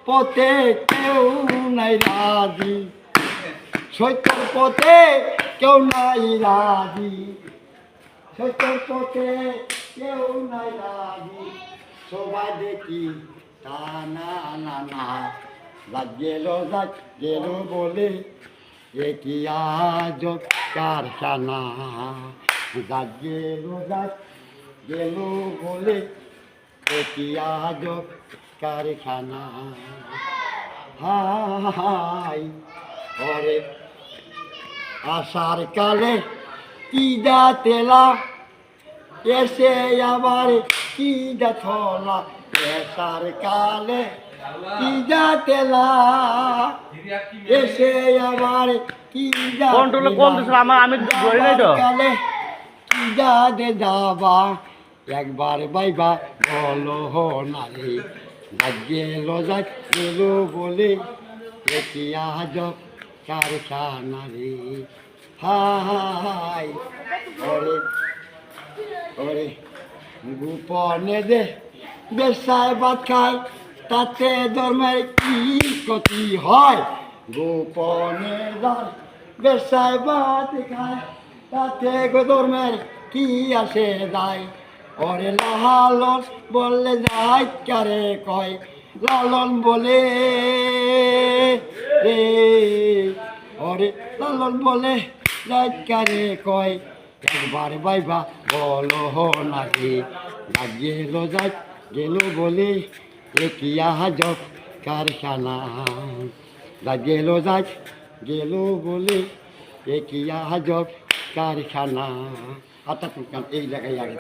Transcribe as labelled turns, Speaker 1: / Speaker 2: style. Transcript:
Speaker 1: পথে কেউ নাই রাজি, সত্যর পথে কেউ নাই রাজি, সত্যর পথে কেউ নাই রাজি, সবাই দেখি তা না না না, রাত গেল বলে এ কি আজব কারখানা, রাত গেল বলে এ কি আজব কারখানা। হাই ওরে আষাঢ় কালে কি দা তেলা, এসে আবার কি দা থলা, আষাঢ় কালে কি দা তেলা, এসে আবার কি দা কালে কি দা দে যাবা, একবার বাইবা বলো না রে, গেল বলে এটি আজব কারখানা রে। হাই ওরে ওরে গোপনে দে বেশায় ভাত খায়, তাতে ধর্মের কি ক্ষতি হয়, গোপনে বেশায় ভাত খায়, তাতে ধর্মের কি আসে যায়, ওরে লালন বললে যাই কারে কয়, লালন বলে রে, ওরে লালন বলে যাই কারে কয়, একবার বাইবা বলো না রে, গেল বলে এ কি আজব কারখানা, গেল বলে এ কি আজব কারখানা। এই জায়গায় আগে